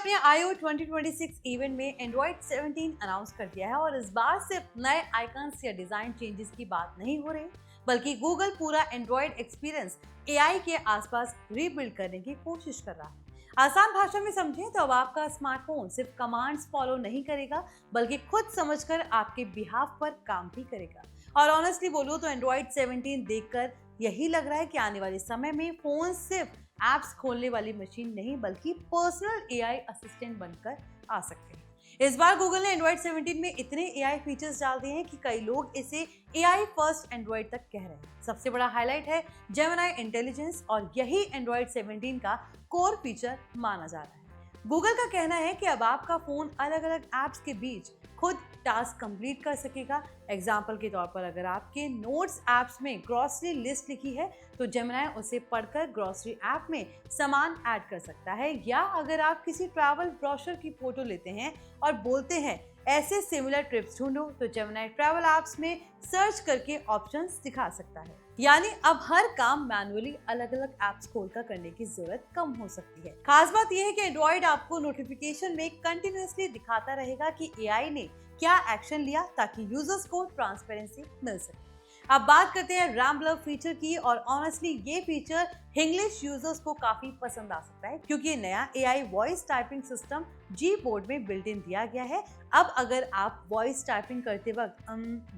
अपने I/O 2026 event में Android 17 announce कर दिया है और इस बार सिर्फ नए आइकन्स या डिजाइन चेंजेस की बात नहीं हो रही, बल्कि गूगल पूरा एंड्रॉइड एक्सपीरियंस एआई के आसपास रीबिल्ड करने की कोशिश कर रहा है। आसान भाषा में समझें तो अब आपका स्मार्टफोन सिर्फ कमांड्स फॉलो नहीं करेगा, बल्कि खुद समझकर आपके बिहाफ पर काम भी करेगा। और ऑनेस्टली बोलूं तो एंड्रॉइड 17 देखकर यही लग रहा है कि आने वाले समय में फोन सिर्फ एप्स खोलने वाली मशीन नहीं, बल्कि पर्सनल एआई असिस्टेंट बनकर आ सकते हैं। इस बार गूगल ने एंड्रॉइड 17 में इतने एआई फीचर्स डाल दिए हैं कि कई लोग इसे एआई फर्स्ट एंड्रॉइड तक कह रहे हैं। सबसे बड़ा हाईलाइट है जेमिनी इंटेलिजेंस और यही एंड्रॉइड 17 का कोर फीचर माना जा रहा है। गूगल का कहना है कि अब आपका फोन अलग अलग ऐप्स के बीच खुद टास्क कंप्लीट कर सकेगा। एग्जाम्पल के तौर पर अगर आपके नोट्स ऐप्स में ग्रोसरी लिस्ट लिखी है तो जेमिनी उसे पढ़कर ग्रोसरी ऐप में सामान ऐड कर सकता है, या अगर आप किसी ट्रैवल ब्रोशर की फोटो लेते हैं और बोलते हैं ऐसे सिमिलर ट्रिप्स ढूंढो तो जेमिनी ट्रैवल ऐप्स में सर्च करके ऑप्शंस दिखा सकता है। यानी अब हर काम मैन्युअली अलग अलग ऐप्स खोलकर करने की जरूरत कम हो सकती है। खास बात यह है कि एंड्रॉइड आपको नोटिफिकेशन में कंटिन्यूअसली दिखाता रहेगा कि एआई ने क्या एक्शन लिया, ताकि यूजर्स को ट्रांसपेरेंसी मिल सके। अब बात करते हैं रैम्बलर फीचर की, और ऑनेस्टली ये फीचर इंग्लिश यूजर्स को काफी पसंद आ सकता है, क्योंकि ये नया एआई वॉइस टाइपिंग सिस्टम जी बोर्ड में बिल्ट इन दिया गया है। अब अगर आप वॉइस टाइपिंग करते वक्त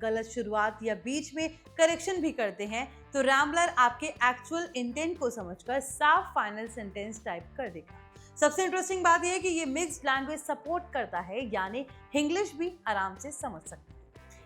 गलत शुरुआत या बीच में करेक्शन भी करते हैं तो रैम्बलर आपके एक्चुअल इंटेंट को समझकर साफ फाइनल सेंटेंस टाइप कर देगा। सबसे इंटरेस्टिंग बात यह है कि ये मिक्स्ड लैंग्वेज सपोर्ट करता है, यानी इंग्लिश भी आराम से समझ सकते हैं।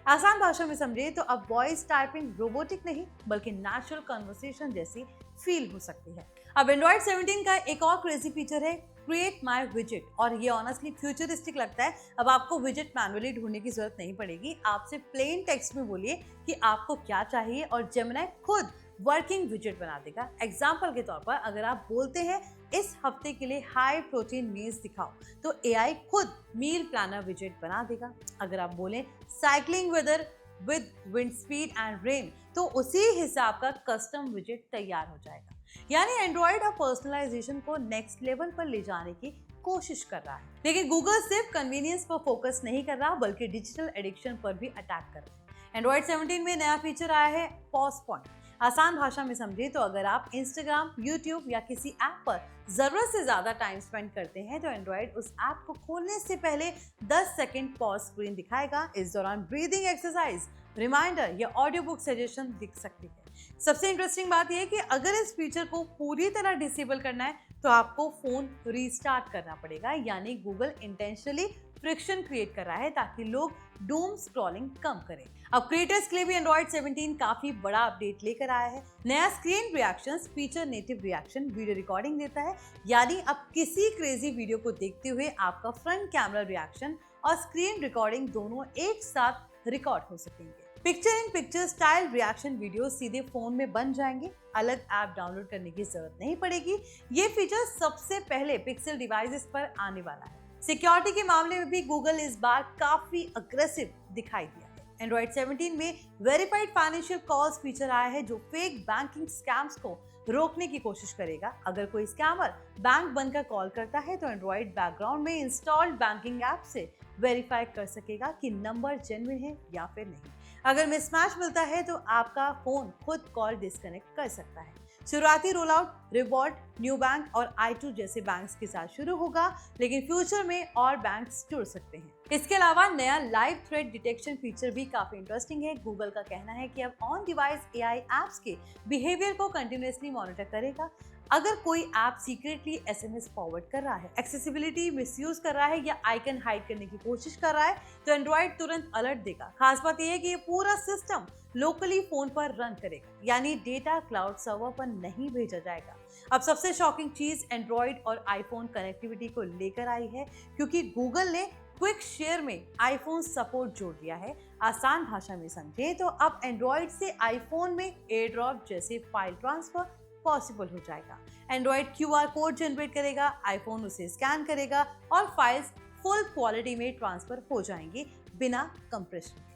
आसान भाषा में समझे तो अब वॉइस टाइपिंग रोबोटिक नहीं, बल्कि नेचुरल कन्वर्सेशन जैसी फील हो सकती है। अब एंड्रॉइड 17 का एक और क्रेजी फीचर है क्रिएट माई विजेट, और ये ऑनेस्टली फ्यूचरिस्टिक लगता है। अब आपको विजेट मैनुअली ढूंढने की जरूरत नहीं पड़ेगी। आप सिर्फ प्लेन टेक्स्ट में बोलिए कि आपको क्या चाहिए और जेमिनी खुद वर्किंग विजेट बना देगा। एग्जाम्पल के तौर पर अगर आप बोलते हैं इस हफ्ते के लिए हाई प्रोटीन मील्स दिखाओ तो एआई खुद मील प्लानर विजेट बना देगा। अगर आप बोलें cycling weather with wind speed and rain तो उसी हिसाब का कस्टम विजेट तैयार हो जाएगा। यानी एंड्रॉइड अब पर्सनलाइजेशन को नेक्स्ट लेवल पर ले जाने की कोशिश कर रहा है। लेकिन गूगल सिर्फ कन्वीनियंस पर फोकस नहीं कर रहा, बल्कि डिजिटल एडिक्शन पर भी अटैक कर रहा है। एंड्रॉइड 17 में नया फीचर आया है पॉज पॉइंट। आसान भाषा में समझे तो अगर आप इंस्टाग्राम, यूट्यूब या किसी ऐप पर जरूरत से ज्यादा टाइम स्पेंड करते हैं तो एंड्रॉइड उस ऐप को खोलने से पहले 10 सेकंड पॉज स्क्रीन दिखाएगा। इस दौरान ब्रीदिंग एक्सरसाइज, रिमाइंडर या ऑडियो बुक सजेशन दिख सकती है। सबसे इंटरेस्टिंग बात यह है कि अगर इस फीचर को पूरी तरह डिसेबल करना है तो आपको फोन रीस्टार्ट करना पड़ेगा। यानी गूगल इंटेंशनली फ्रिक्शन क्रिएट कर रहा है ताकि लोग डूम स्क्रॉलिंग कम करें। अब क्रिएटर्स के लिए भी एंड्रॉइड 17 काफी बड़ा अपडेट लेकर आया है। नया screen reactions feature native reaction video recording देता है। यानी अब किसी क्रेजी वीडियो को देखते हुए आपका फ्रंट कैमरा रिएक्शन और स्क्रीन रिकॉर्डिंग दोनों एक साथ रिकॉर्ड हो सकेंगे। Picture in picture style reaction video सीधे फोन में बन जाएंगे, अलग ऐप डाउनलोड करने की जरूरत नहीं पड़ेगी। ये फीचर सबसे पहले पिक्सल डिवाइसेस पर आने वाला है। सिक्योरिटी के मामले में भी गूगल इस बार काफी अग्रेसिव दिखाई दिया है। एंड्रॉइड 17 में वेरीफाइड फाइनेंशियल कॉल्स फीचर आया है, जो फेक बैंकिंग स्कैम्स को रोकने की कोशिश करेगा। अगर कोई स्कैमर बैंक बनकर कॉल करता है तो एंड्रॉइड बैकग्राउंड में इंस्टॉल्ड बैंकिंग ऐप से वेरीफाई कर सकेगा कि नंबर जेन्युइन है या फिर नहीं। अगर मिसमैच मिलता है तो आपका फोन खुद कॉल डिस्कनेक्ट कर सकता है। शुरुआती roll out reward, new bank और i2 जैसे बैंक्स के साथ शुरू होगा, लेकिन फ्यूचर में और बैंक्स जुड़ सकते हैं। इसके अलावा नया लाइव थ्रेड डिटेक्शन फीचर भी काफी इंटरेस्टिंग है। गूगल का कहना है कि अब ऑन डिवाइस एआई एप्स के बिहेवियर को कंटिन्यूअसली मॉनिटर करेगा। अगर कोई ऐप सीक्रेटली एसएमएस फॉरवर्ड कर रहा है, एक्सेसिबिलिटी मिसयूज कर रहा है या आइकन हाइड करने की कोशिश कर रहा है तो एंड्रॉइड तुरंत अलर्ट देगा। खास बात यह है कि ये पूरा सिस्टम लोकली फोन पर रन करेगा, यानी डेटा क्लाउड सर्वर पर नहीं भेजा जाएगा। अब सबसे शॉकिंग चीज एंड्रॉइड और आईफोन कनेक्टिविटी को लेकर आई है, क्योंकि गूगल ने क्विक शेयर में आईफोन सपोर्ट जोड़ दिया है। आसान भाषा में समझे तो अब एंड्रॉइड से आईफोन में एयर ड्रॉप जैसे फाइल ट्रांसफर पॉसिबल हो जाएगा। एंड्रॉइड क्यूआर कोड जनरेट करेगा, आईफोन उसे स्कैन करेगा और फाइल्स फुल क्वालिटी में ट्रांसफर हो जाएंगी बिना कंप्रेशन के।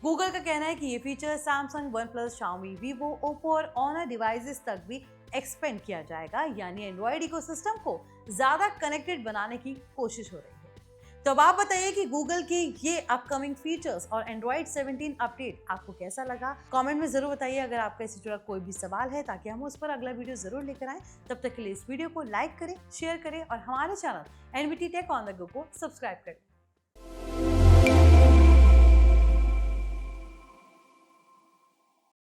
गूगल का कहना है कि ये feature Samsung, one plus, Xiaomi, Vivo, Oppo और ऑनर डिवाइसेस तक भी एक्सपेंड किया जाएगा, यानी एंड्रॉइड इकोसिस्टम को ज्यादा कनेक्टेड बनाने की कोशिश हो रही है। तो अब आप बताइए कि गूगल के ये अपकमिंग फीचर्स और एंड्रॉइड 17 अपडेट आपको कैसा लगा। कमेंट में जरूर बताइए अगर आपका इससे जुड़ा कोई भी सवाल है, ताकि हम उस पर अगला वीडियो जरूर लेकर आएं। तब तक के लिए इस वीडियो को लाइक करें, शेयर करें और हमारे channel NBT tech on the go को सब्सक्राइब करें।